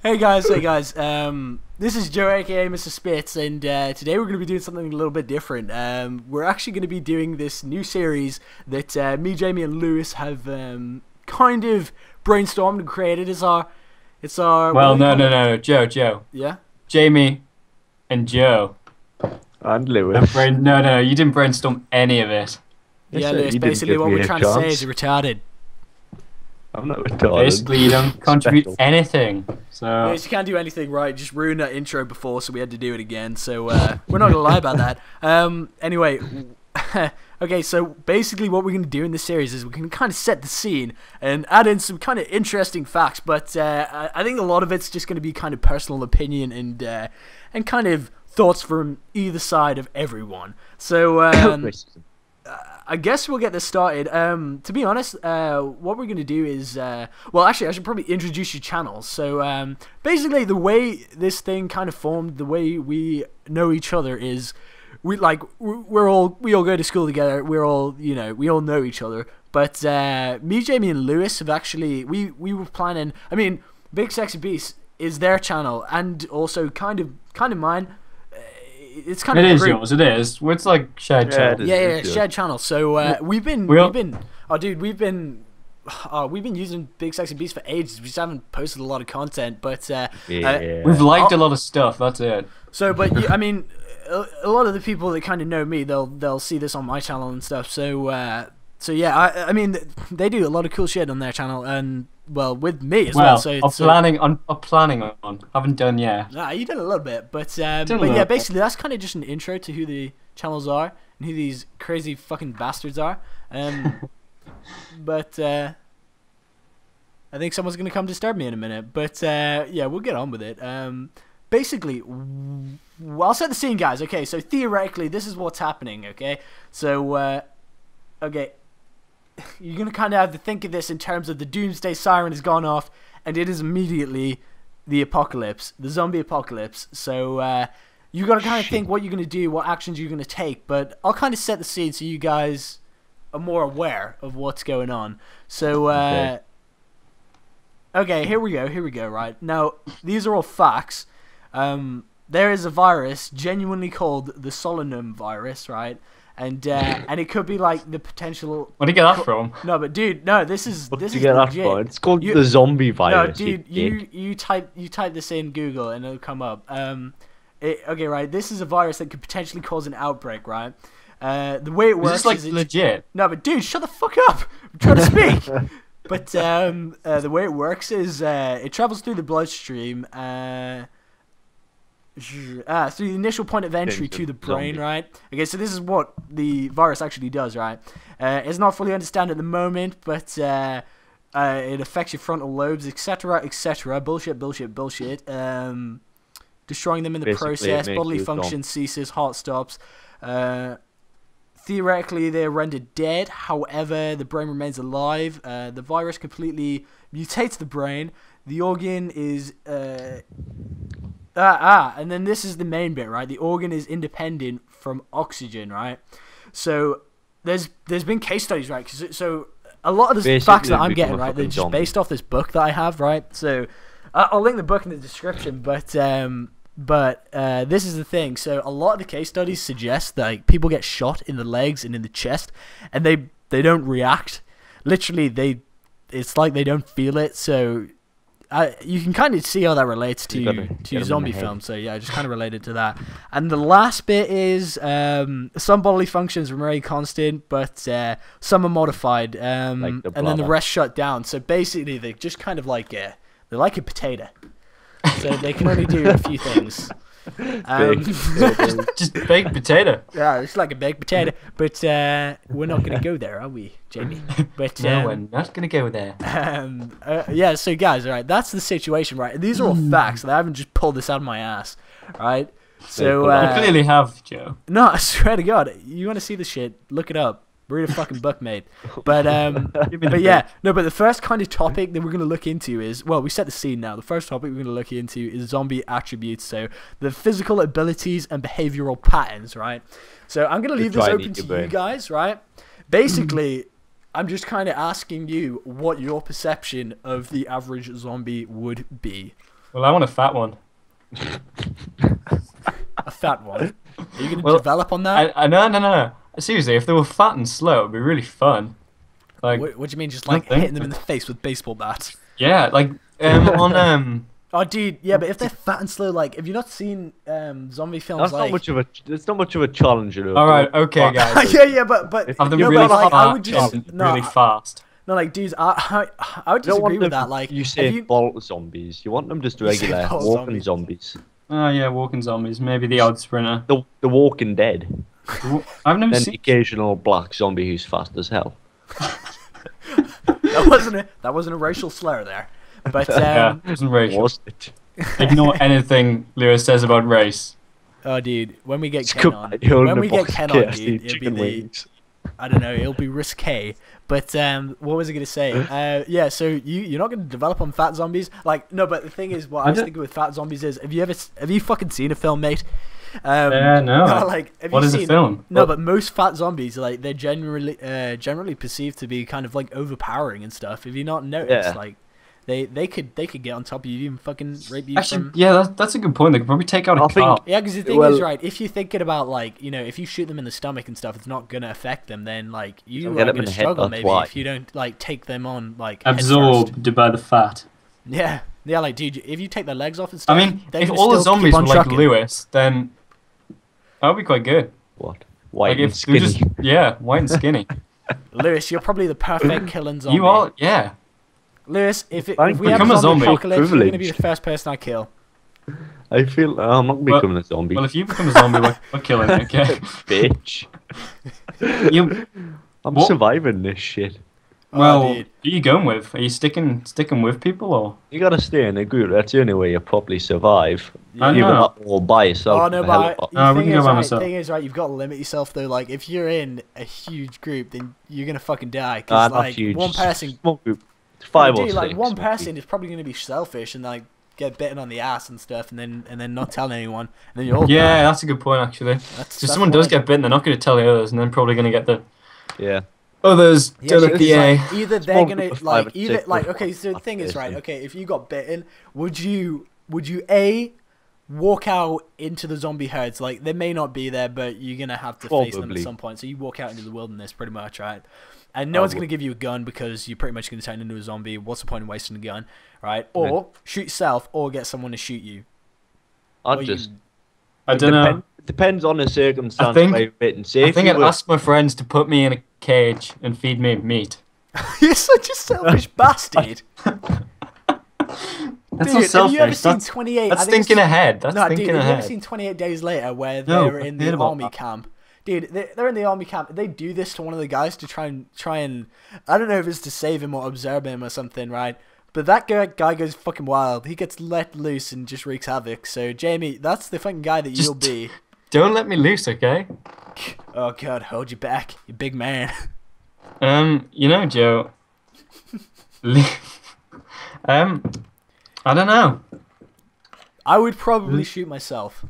Hey guys, this is Joe, aka Mr. Spitz, and today we're going to be doing something a little bit different. We're actually going to be doing this new series that me, Jamie, and Lewis have kind of brainstormed and created. It's our. Well, no, Joe. Yeah. Jamie and Joe. And Lewis. No, you didn't brainstorm any of it. Yeah, Lewis. Basically, what we're trying to say is you're retarded. I'm not retarded. Basically, you don't contribute anything. So Lewis, you can't do anything right. Just ruined that intro before, so we had to do it again. So we're not gonna lie about that. Anyway. Okay, so basically what we're going to do in this series is we're going to kind of set the scene and add in some kind of interesting facts, but I think a lot of it's just going to be kind of personal opinion and kind of thoughts from either side of everyone. So I guess we'll get this started. To be honest, what we're going to do is, well, actually, I should probably introduce your channels. So basically the way this thing kind of formed, the way we know each other is, we all go to school together. We're all, we all know each other. But me, Jamie, and Lewis have actually we were planning. I mean, b.s.b is their channel, and also kind of mine. It's kind of yours. It is. It's like shared channel. Yeah, shared channel. So we've been using b.s.b for ages. We just haven't posted a lot of content, but we've liked a lot of stuff. That's it. So, but I mean, a lot of the people that kind of know me, they'll see this on my channel and stuff. So yeah, I mean, they do a lot of cool shit on their channel, and well, with me as well. So I'm planning on. Haven't done yet. Nah, you did a little bit, but yeah, basically that's kind of just an intro to who the channels are and who these crazy fucking bastards are. But I think someone's gonna come disturb me in a minute. But yeah, we'll get on with it. Basically, I'll set the scene, guys. Okay, so theoretically, this is what's happening. Okay, so okay, you're gonna kind of have to think of this in terms of the doomsday siren has gone off, and it is immediately the apocalypse, the zombie apocalypse. So you gotta kind of think what you're gonna do, what actions you're gonna take. But I'll kind of set the scene so you guys are more aware of what's going on. So okay, here we go. Right now, these are all facts. There is a virus genuinely called the Solanum virus, right? And it could be like the potential. Where did you get that from? No, but dude, no, this is What this did is you get that legit. from? It's called the zombie virus. No, dude, you type this in Google and it'll come up. Okay, right. This is a virus that could potentially cause an outbreak, right? The way it works is like is legit. No, but dude, shut the fuck up. I'm trying to speak. But the way it works is it travels through the bloodstream. Through the initial point of entry to the brain, right? Okay, so this is what the virus actually does, right? It's not fully understood at the moment, but it affects your frontal lobes, etc., etc. Bullshit. Destroying them in the process. Bodily function ceases. Heart stops. Theoretically, they're rendered dead. However, the brain remains alive. The virus completely mutates the brain. The organ is and then this is the main bit, right? The organ is independent from oxygen, right? So there's been case studies, right? So a lot of the facts that I'm getting, right, they're just based off this book that I have, right? So I'll link the book in the description, but this is the thing. So a lot of the case studies suggest that like, people get shot in the legs and in the chest, and they don't react. Literally, it's like they don't feel it. So you can kind of see how that relates to zombie films. So yeah, I just kind of related to that. And the last bit is some bodily functions remain constant, but some are modified, and then the rest shut down. So basically, they just kind of like they're like a potato. So they can only do a few things. Just baked potato. Yeah, it's like a baked potato. But we're not going to go there, are we, Jamie? But no, we're not going to go there. Yeah, so guys, all right, that's the situation, right? These are all facts. I haven't just pulled this out of my ass, right? So you clearly have, Joe. No, I swear to God, you want to see the shit? Look it up. Read a fucking book, mate. But yeah, no. But the first kind of topic that we're gonna look into is, well, we set the scene now. The first topic we're gonna look into is zombie attributes, so the physical abilities and behavioral patterns, right? So I'm gonna leave this open to you guys, right? Basically, I'm just kind of asking you what your perception of the average zombie would be. Well, I want a fat one. A fat one. Are you going to Well, develop on that? No. Seriously, if they were fat and slow, it'd be really fun. Like, What do you mean, just like nothing. hitting them in the face with baseball bats? yeah, like on Oh, dude, yeah, but if they're fat and slow, like, have you not seen zombie films That's like? not much of a. It's not much of a challenge, you know. All right, okay, guys. yeah, but Have them no, really but, like, fat I would just and no, really fast. no, like, dudes, I would You don't disagree want with them, that. Like, you have say you- bolt zombies. You want them just You say regular bolt walking zombies. Oh yeah, walking zombies. Maybe the odd sprinter. The Walking Dead. I've never Then the seen. occasional black zombie who's fast as hell. that wasn't a racial slur there, but Yeah, it wasn't racial. Was it? Ignore anything Lewis says about race. oh, dude, when we get It's Ken good on, that you're in when the we get box Ken of on, KFC dude, it'll be chicken the wings. I don't know, it'll be risque. But what was I gonna say? Yeah, so you're not gonna develop on fat zombies, like no. But the thing is, what I was thinking with fat zombies is, have you fucking seen a film, mate? No. No, like have What you is seen, a film? No, but most fat zombies, like they're generally perceived to be kind of like overpowering and stuff. Have you not noticed? Yeah. Like they could get on top of you and fucking rape you Actually, from. yeah, that's a good point. They could probably take out a I think- car. Yeah, because the thing Well- is, right, if you're thinking about, like, you know, if you shoot them in the stomach and stuff, it's not going to affect them, then, like, you Don't are get them going in to the head, struggle, that's maybe, why. if you don't, like, take them on, like, head first. Absorbed by the fat. Yeah, like, dude, if you take their legs off and stuff, I mean, they're if gonna all the still keep zombies on were like trucking. Lewis, then that would be quite good. What? White Like and if they're skinny. just white and skinny. Lewis, you're probably the perfect killing zombie. You are, yeah. Lewis, if we Thank have you. a Become a zombie zombie. apocalypse, you're going to be Privilege. the first person I kill. I feel I'm not Well- becoming a zombie. Well, if you become a zombie, we're killing you, okay? Bitch. You, I'm What? surviving this shit. well, dude. who are you going with? Are you sticking with people or? You gotta stay in a group. That's the only way you properly survive. I Even know. that all by yourself. Oh no, for the hell but of it. No, I the wouldn't thing go is, by right, myself. thing is, right, you've got to limit yourself though. Like, if you're in a huge group, then you're gonna fucking die. Cause Not like huge. one person, Small group. 5 or dude, 6. like one maybe. person is probably gonna be selfish and like get bitten on the ass and stuff, and then not tell anyone, and then you're all Yeah, die. that's a good point actually. That's So someone does get bitten, they're not going to tell the others, and then probably going to get the Yeah. others Yeah, don't so look it's the A. like, either they're Small gonna group of 5 like or either 6 like with okay. So the thing is, right, person. okay, if you got bitten, would you A, walk out into the zombie herds? Like, they may not be there, but you're gonna have to face them at Probably. some point. So you walk out into the wilderness, pretty much, right? And no I one's would. gonna give you a gun because you're pretty much gonna turn into a zombie. What's the point in wasting a gun, right? Or shoot yourself, or get someone to shoot you. Or I'd you- just. I don't know. It depends on the circumstance. I think- where you're bitten. Say I if think you I'd were- ask my friends to put me in a cage and feed me meat. You're such a selfish bastard. That's Dude, not selfish. have you ever seen That's, 28? that's I think it's- thinking ahead. That's No, dude, thinking have you ever ahead. seen 28 Days Later where No, they're I've in heard the about army that. camp? Dude, they're in the army camp. They do this to one of the guys to try and I don't know if it's to save him or observe him or something, right? But that guy goes fucking wild. He gets let loose and just wreaks havoc. So Jamie, that's the fucking guy that you'll be. Don't let me loose, okay? Oh god, hold you back, you big man. You know, Joe. I don't know. I would probably shoot myself.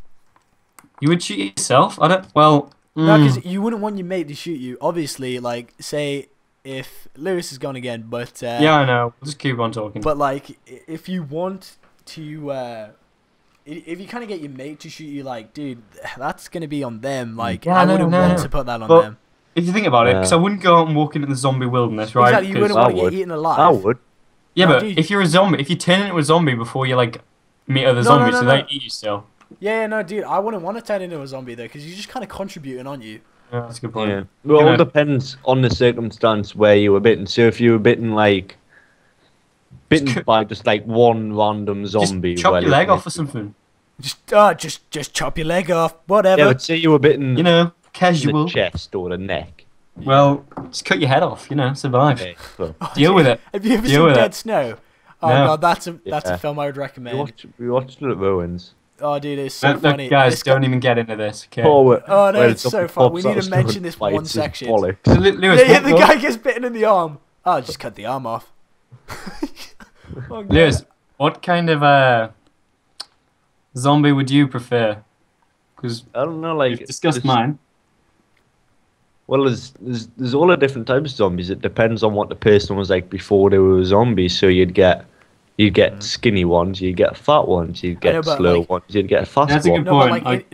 You would shoot yourself? I don't. Well, No, because you wouldn't want your mate to shoot you. Obviously, like, say if Lewis is gone again, but yeah, I know. We'll just keep on talking. but like if you want to, if you kind of get your mate to shoot you, like, dude, that's gonna be on them. Like, Yeah, I no, wouldn't no, want no. to put that on But- them. If you think about it, because I wouldn't go out and walk into the zombie wilderness, right? Exactly, you 'Cause- wouldn't I want to get would. eaten alive. I would. yeah, No, but dude. if you're a zombie, if you turn into a zombie before you like meet other No, zombies, no, so no. they eat you still. Yeah, no, dude, I wouldn't want to turn into a zombie though, because you're just kind of contributing, aren't you? Yeah, that's a good point. Yeah. Well, it know- all depends on the circumstance where you were bitten. So if you were bitten Just by just like one random zombie, Just chop well, your leg it- off or something. Just chop your leg off, whatever. Yeah, but say you were bitten You know, in casual. the chest or the neck. Well, just cut your head off. You know, survive. Okay, well, Deal with it. Have you ever Deal seen with Dead it. Snow? Oh No. god, that's a Yeah. film I would recommend. we watched it at Ruins. Oh dude, it's so Look, funny. guys, This guy- don't even get into this. Okay. Oh no, where it's so something fun. We pops need out to of mention someone's this one bites his section. bollocks. So, Lewis, Yeah, the what- guy gets bitten in the arm. Oh, just cut the arm off. Oh, God. Lewis, what kind of zombie would you prefer? Because I don't know, like we've discussed just- mine. Well, there's all the different types of zombies. It depends on what the person was like before they were a zombie. So you'd get skinny ones, you'd get fat ones, you'd I know, get but, slow like, ones, you'd get fast That's a ones. good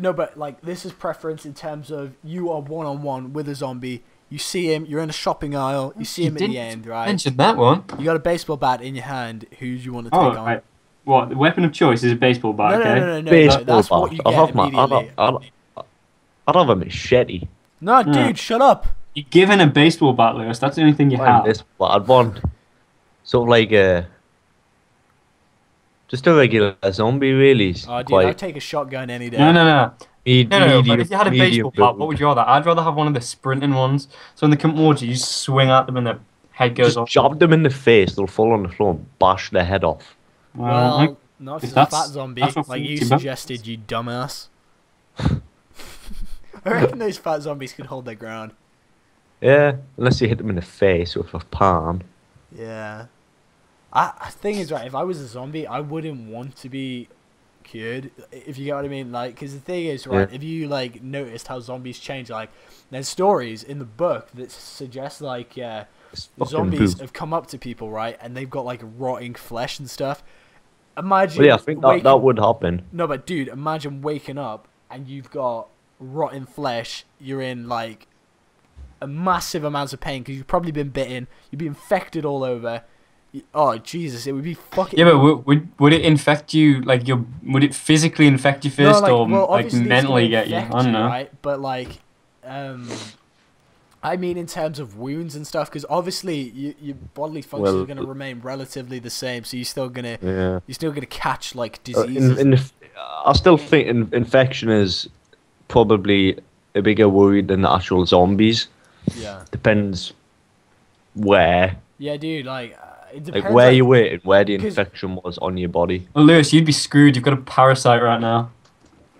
No, but point. like, this is preference in terms of you are one-on-one with a zombie. You see him, you're in a shopping aisle. You see him at the didn't end, right? mention that one. You got a baseball bat in your hand. Who do you want to take Oh, on? right. What? The weapon of choice is a baseball bat, No, okay? no. Baseball That's bat. what you I'll get have immediately. I'd have a machete. No, No. dude, shut up. You're given a baseball bat, Lewis. That's the only thing you have. But I'd want sort of like just a regular zombie, really. Oh, dude, Quite I'd take a shotgun any day. No. No, medium, but if you had a medium baseball bat, what build. would you rather? I'd rather have one of the sprinting ones. So when they come towards you, you just swing at them and their head goes Just off. jab them in the face, they'll fall on the floor and bash their head off. Well, not if if it's a that's- fat zombie, that's what like you fools you, man. suggested, you dumbass. I reckon those fat zombies could hold their ground. Yeah, unless you hit them in the face with a palm. Yeah. Thing is, right, if I was a zombie, I wouldn't want to be cured, if you get what I mean. Like, because the thing is, right, if you, like, noticed how zombies change, like, there's stories in the book that suggest, like, It's the fucking zombies poop. have come up to people, right, and they've got, like, rotting flesh and stuff. Imagine. Well, yeah, I think that would happen. No, but dude, imagine waking up and you've got rotten flesh. You're in like a massive amounts of pain because you've probably been bitten. You'd be infected all over. Oh Jesus, it would be fucking. Yeah, but would it infect you? Like would it physically infect you first, or like obviously it's mentally gonna get you? I infect don't know. right? But like, I mean, in terms of wounds and stuff, because obviously your bodily functions are going to remain relatively the same, so you're still gonna catch like diseases. I still think infection is probably a bigger worry than the actual zombies. Yeah. Depends where. Yeah, dude. Like, it depends. Like where you were and where the 'cause- infection was on your body. Well, Lewis, you'd be screwed. You've got a parasite right now.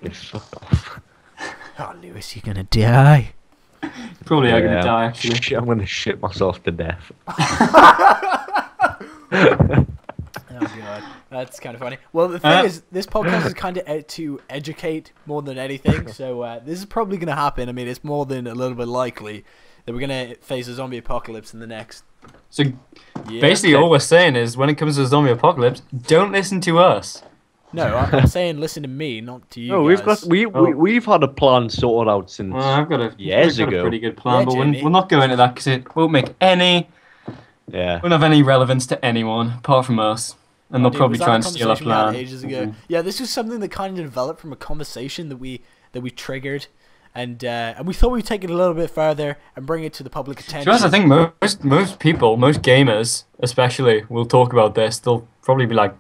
Yeah, fuck off. Oh, Lewis, you're gonna die. Probably are gonna Yeah, die actually. I'm gonna shit myself to death. Oh god, that's kind of funny. Well, the thing is, this podcast is kind of to educate more than anything. So this is probably gonna happen. I mean, it's more than a little bit likely that we're gonna face a zombie apocalypse in the next. So Yeah. basically, all we're saying is, when it comes to the zombie apocalypse, don't listen to us. No, I'm saying listen to me, not to you. No, guys. we've had a plan sorted out since Well, I've got a years I've got ago. a pretty good plan, Yeah, but Jamie. we'll not go into that because it won't make any Yeah. won't have any relevance to anyone apart from us, and they'll Dude, probably was that try a and steal our conversation we had plan. ages ago? Yeah, this was something that kind of developed from a conversation that we triggered, and we thought we'd take it a little bit further and bring it to the public To attention. be honest, I think most people, most gamers especially, will talk about this. They'll probably be like,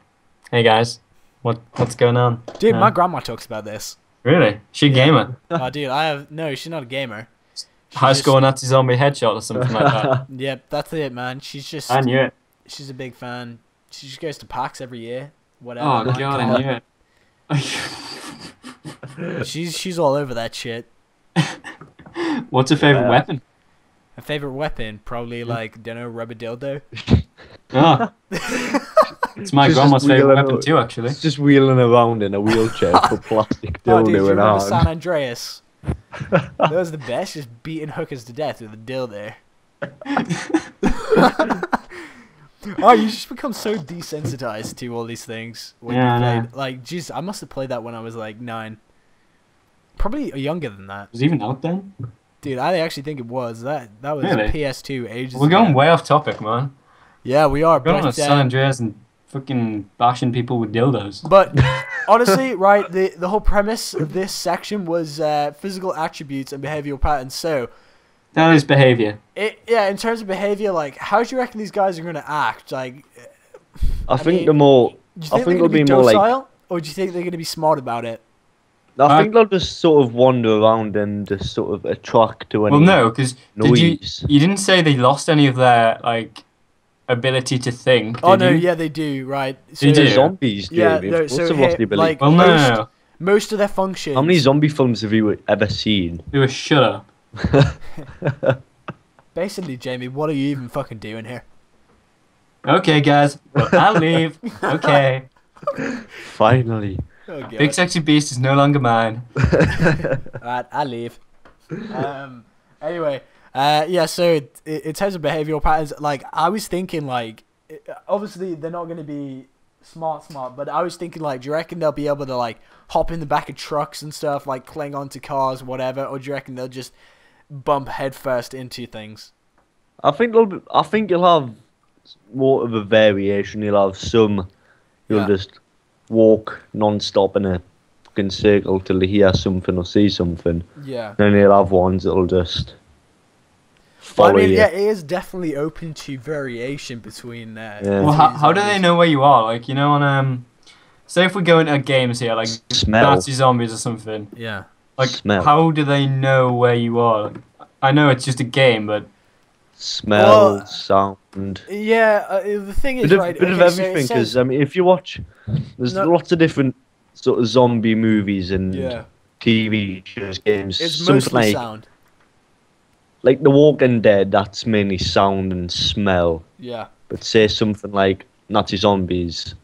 "Hey guys, what's going on?" Dude, my grandma talks about this. Really? She a gamer? Oh, dude, she's not a gamer. She's High just- score Nazi zombie headshot or something like that. Yep, that's it, man. She's just, I knew it. she's a big fan. She just goes to PAX every year. Whatever. Oh man. god, I knew it. She's all over that shit. What's her favorite weapon? Her favorite weapon, probably like, don't know, rubber dildo. Oh. It's my Just grandma's favorite wheeling weapon out. too, actually. It's just wheeling around in a wheelchair with a plastic Oh, dude, you dildo in remember hand. San Andreas? That was the best, just beating hookers to death with a dildo. Oh, you just become so desensitized to all these things when Yeah, I you know. played. Like, jeez, I must have played that when I was like 9. Probably younger than that. Was it even out then? Dude, I actually think it was. That was Really? PS2 ages We're ago. going way off topic, man. Yeah, we are. We're going on But, San Andreas and fucking bashing people with dildos. but honestly, right, the whole premise of this section was physical attributes and behavioral patterns. So, That is behavior. in terms of behavior, like, how do you reckon these guys are going to act? Like, I think mean, the more. do you I think think they're they'll going to be be more like. docile? Or do you think they're going to be smart about it? I think they'll just sort of wander around and just sort of attract to any Well, no, because noise. you didn't say they lost any of their like ability to think. Oh, did no, you? yeah, they do, right? So, Did They're you? zombies, Yeah, Jamie. no, Of so course they've lost here, the ability. like- Well, no. most of their functions... How many zombie films have you ever seen? They were shut up. Basically, Jamie, what are you even fucking doing here? Okay, guys, well, I'll leave. Okay. Finally. Oh, God. Big sexy beast is no longer mine. Alright, I leave. Anyway, Yeah. So in terms of behavioral patterns, like I was thinking, like obviously they're not going to be smart, but I was thinking, like, do you reckon they'll be able to like hop in the back of trucks and stuff, like cling onto cars, whatever, or do you reckon they'll just bump headfirst into things? I think you'll have more of a variation. You'll have some. You'll Yeah. just walk non-stop in a fucking circle till you hear something or see something. Yeah. Then you'll have ones that'll just Well, I follow mean, you. yeah, it is definitely open to variation between. Yeah. Well, how do they know where you are? Like, you know, on say if we go into games here, like Smell. Nazi zombies or something. Yeah. Like, Smell. how do they know where you are? Like, I know it's just a game, but Smell, Well, sound. Yeah, the thing is, Bit of, right? bit of okay, so it everything, says- because if you watch, there's No. lots of different sort of zombie movies and yeah, TV shows, games. it's Something mostly sound. like The Walking Dead. That's mainly sound and smell. Yeah, But say something like Nazi zombies.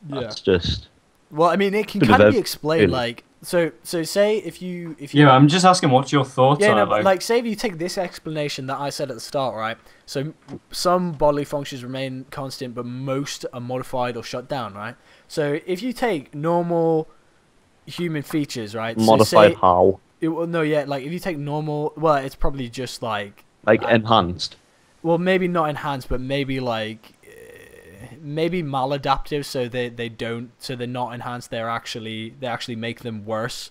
yeah. That's just Well, I mean, it can Bit of kind of be everything, explained, really. like so. Say if you yeah, I'm just asking what your thoughts yeah, are. no, but like say if you take this explanation that I said at the start, right? So some bodily functions remain constant, but most are modified or shut down, right? So if you take normal human features, right? modified So say, how? well, no, yeah, like if you take normal, well, it's probably just like Like enhanced. well, maybe not enhanced, but maybe like maybe maladaptive, so they don't, so they're not enhanced. They actually make them worse,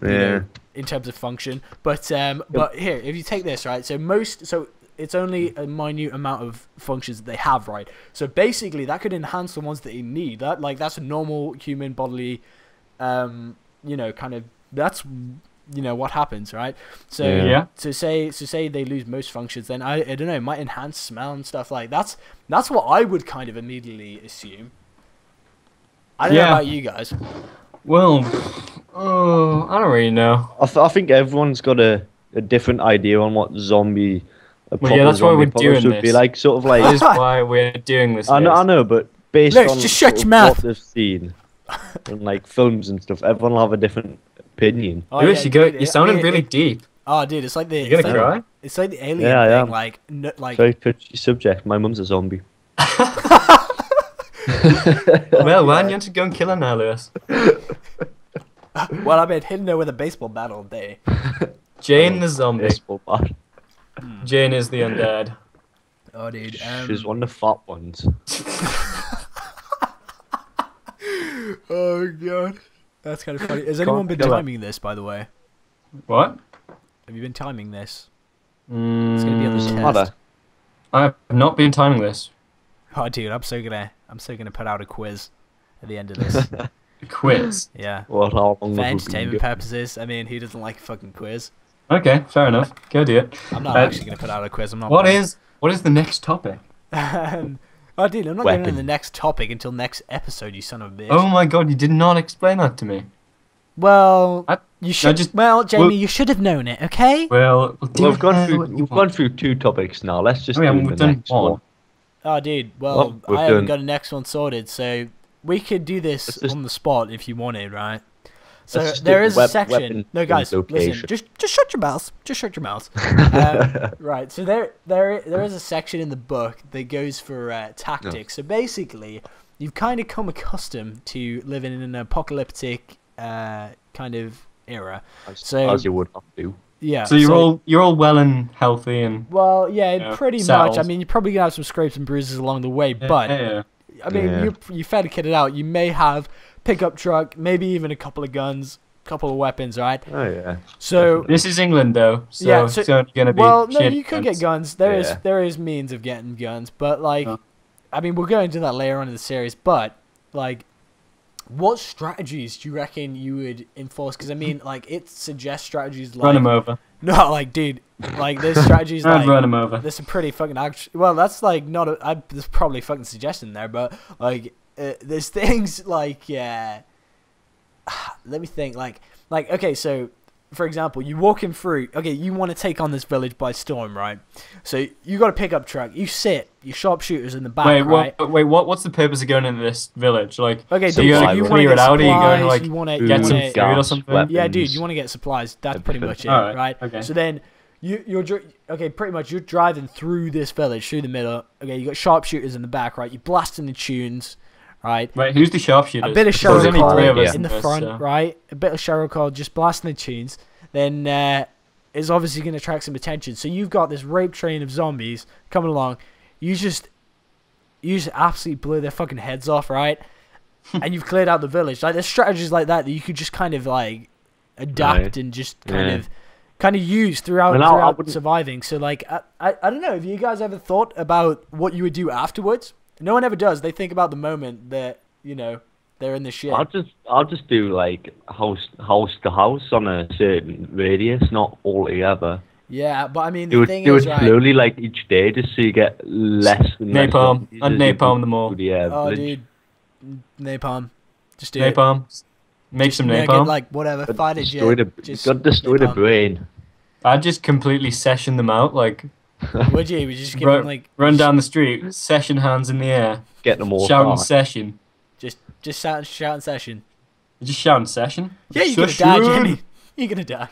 you Yeah. know, in terms of function. But here, if you take this, right, so it's only a minute amount of functions that they have, right? So basically, that could enhance the ones that you need. That's a normal human bodily, kind of that's what happens, right? So Yeah. to say they lose most functions, then I don't know, it might enhance smell and stuff like that's what I would kind of immediately assume. I don't know Yeah. about you guys. well, I don't really know. I think everyone's got a different idea on what zombie. Well, yeah, that's why we're apocalypse doing would be this. like. Sort of That like is why we're doing this. I know, but based Lex, on just shut sort your of mouth. what they've seen and like films and stuff, everyone will have a different opinion. Oh, Lewis, yeah, dude, you sounded really it, deep. oh, dude, it's like the You gonna cry? It's like the alien Yeah, I thing, am. like like Very touchy subject. My mum's a zombie. Well, why don't you want to go and kill her now, Lewis? well, I've been hitting her with a baseball bat all day. Jane the zombie. Baseball bat. Jane is the undead. Oh, dude. She's one of the fat ones. Oh god, that's kind of funny. Has anyone been kill her. timing this, by the way? What? Have you been timing this? It's gonna be on the Doesn't test. matter. I have not been timing this. Oh, dude, I'm so gonna put out a quiz at the end of this. Quiz. Yeah, Well, how long for have we been entertainment going? purposes. I mean, who doesn't like a fucking quiz? Okay, fair enough. Go do it. I'm not Uh, actually gonna put out a quiz. I'm not. What is the next topic? Oh, dude, I'm not going on Weapon. the next topic until next episode. You son of a bitch. Oh my god, you did not explain that to me. Well, I- you should. just- well, Jamie, well- you should have known it. Okay. Well, We've gone through two topics now. Let's just Oh, yeah, do we've the done next one. one. Oh, dude. Well, Well, we've I haven't done- got the next one sorted, so we could do this Let's just- on the spot if you wanted, right? So Let's just there do is a section. weapon No, guys, listen. location. Just shut your mouths. Just shut your mouths. Right. So there is a section in the book that goes for tactics. So basically, you've kind of come accustomed to living in an apocalyptic kind of era. So As you would have to. yeah. So you're all well and healthy and well, yeah, Yeah, pretty settled. much. I mean, you're probably gonna have some scrapes and bruises along the way, but yeah. I mean, Yeah. you fairly kitted out. You may have pickup truck, maybe even a couple of guns, couple of weapons, right? Oh yeah. So This is England though, so Yeah, it's so- only gonna be. well, no, shit you could guns. get guns. Yeah. There is means of getting guns, but like, Oh. I mean, we'll go into that later on in the series. But like, what strategies do you reckon you would enforce? Because I mean, like, it suggests strategies like Run them over. no, like, dude, like there's strategies I'd like run them over. there's some pretty fucking well, that's like not a. There's probably a fucking suggestion there, but like, there's things like let me think. Like okay, so for example, you walking through. Okay, you want to take on this village by storm, right? So you got a pickup truck. You sit your sharpshooters in the back, right? Wait, what's the purpose of going into this village? Like, Okay, so dude, you're so gonna you want to clear get it out, or you supplies. going to You want to get some get food or something? yeah, dude, you want to get supplies. That's pretty much it, Alright, right? okay. So then Okay, pretty much you're driving through this village, through the middle. Okay, you got sharpshooters in the back, right? You're blasting the tunes, right? Wait, who's the sharpshooters? A bit of There's only Cheryl three of us in the this, front, so- right? A bit of Cheryl Cole just blasting the tunes. Then is obviously going to attract some attention. So you've got this rape train of zombies coming along. You just absolutely blew their fucking heads off, right? And you've cleared out the village. Like, there's strategies like that you could just kind of like adapt Right. and just kind of use throughout surviving. So like I don't know, have you guys ever thought about what you would do afterwards? No one ever does. They think about the moment that, you know, they're in the shit. I'll just do like house to house on a certain radius, not all together. Yeah, but I mean, Do the it, thing do is, it right? slowly, like each day, just so you get less and less Napalm. zombies I'd as you napalm go them all. through the, Oh, village. dude, napalm. Just do it. Napalm. Make Just some make napalm. it like whatever. Got Find a destroy jet. the, Just got destroy the napalm. brain. I'd just completely session them out, like Would you? Would you just give them like run down the street, session hands in the air, Get them all shouting hard. session. just shout session? You just shouting session? Yeah, you're gonna die, Jimmy. You're gonna die.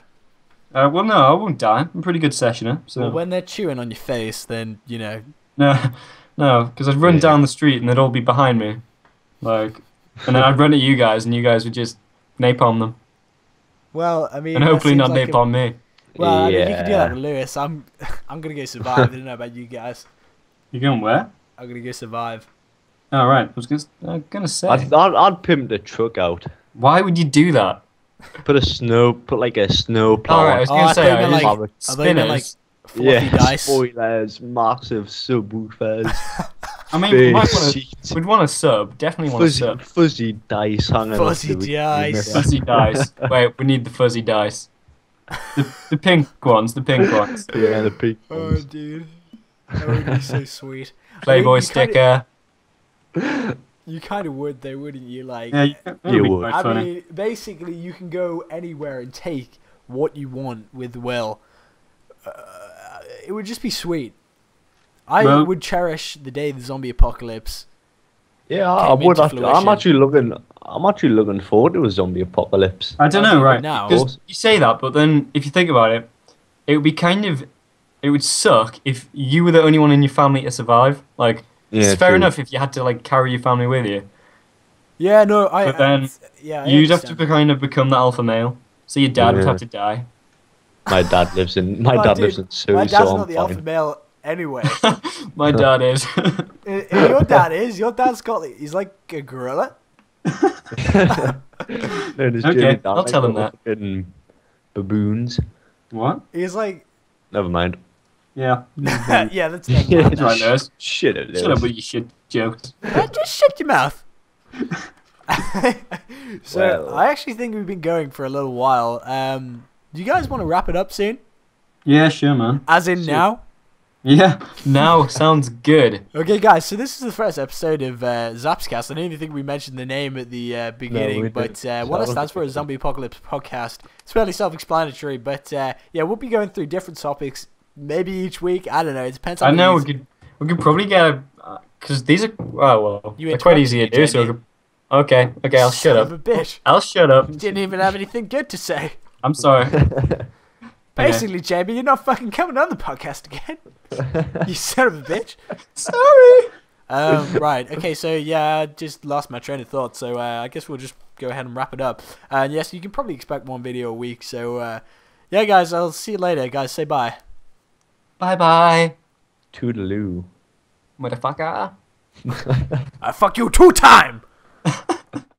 Well, no, I won't die. I'm a pretty good sessioner. So Well, when they're chewing on your face, then you know. no, because I'd run Yeah. down the street and they'd all be behind me, like, and then I'd run at you guys and you guys would just napalm them, Well, I mean, and that hopefully seems not like napalm me. Well, I mean, you can do that Yeah. with Lewis. I'm gonna go survive. I don't know about you guys. You going where? I'm gonna go survive. Oh, right. I was gonna say. I'd pimp the truck out. Why would you do that? Put like a snow plow. All right, I was Oh, gonna I say, thought you I meant just like- I thought you meant like spinners. fluffy dice. spoilers, massive subwoofers, I mean, we might big wanna, seats, we'd want a sub. Definitely want a sub. fuzzy dice hanging Fuzzy off the dice. Fuzzy dice. Wait, we need the fuzzy dice. The pink ones. The pink ones. Yeah, the pink Oh, ones. dude, that would be so sweet. Playboy you sticker. You kind of would, though, wouldn't you? Like, Yeah, that'd You be would. quite I funny. mean, basically, you can go anywhere and take what you want with Will. It would just be sweet. I Well- would cherish the day the zombie apocalypse. Yeah, I Came would. into Have to, fruition. I'm actually looking forward to a zombie apocalypse. I don't I'll know, do it right? now. Because you say that, but then if you think about it, it would be it would suck if you were the only one in your family to survive. Like, Yeah, it's fair true. enough if you had to like carry your family with you. Yeah, no, But then yeah, I You'd have to understand. kind of become the alpha male. So your dad would Yeah. have to die. My dad lives in Oh, lives dude, in Surrey, my dad's so I'm not the alpha fine. male anyway. My dad is. Your dad is. Your dad's got. He's like a gorilla. No, there's Okay, Jimmy I'll Dad, tell him like, that. fucking baboons. What? He's like. Never mind. Yeah. Yeah, that's never Yeah, mind That's right, that. Lewis. Shit, it Shut up is. with your shit jokes. Just shut your mouth. So Well. I actually think we've been going for a little while. Do you guys want to wrap it up soon? Yeah, sure, man. As in now? Yeah. Now sounds good. Okay, guys. So this is the first episode of Zapscast. I don't even think we mentioned the name at the beginning, we but didn't. what it stands for is Zombie Apocalypse Podcast. It's fairly self-explanatory, but yeah, we'll be going through different topics, maybe each week. I don't know. It depends. I on know these. we could probably get because these are well You they're quite interrupted easy me, to do. So we Jamie. could, okay, I'll shut Son of up. a bitch. I'll shut up. Didn't even have anything good to say. I'm sorry. Basically, Jamie, you're not fucking coming on the podcast again. You son of a bitch. Sorry. Right. Okay. So yeah, I just lost my train of thought. So I guess we'll just go ahead and wrap it up. And yes, you can probably expect one video a week. So yeah, guys, I'll see you later. Guys, say bye. Bye bye, Toodaloo. motherfucker. I fuck you 2 times.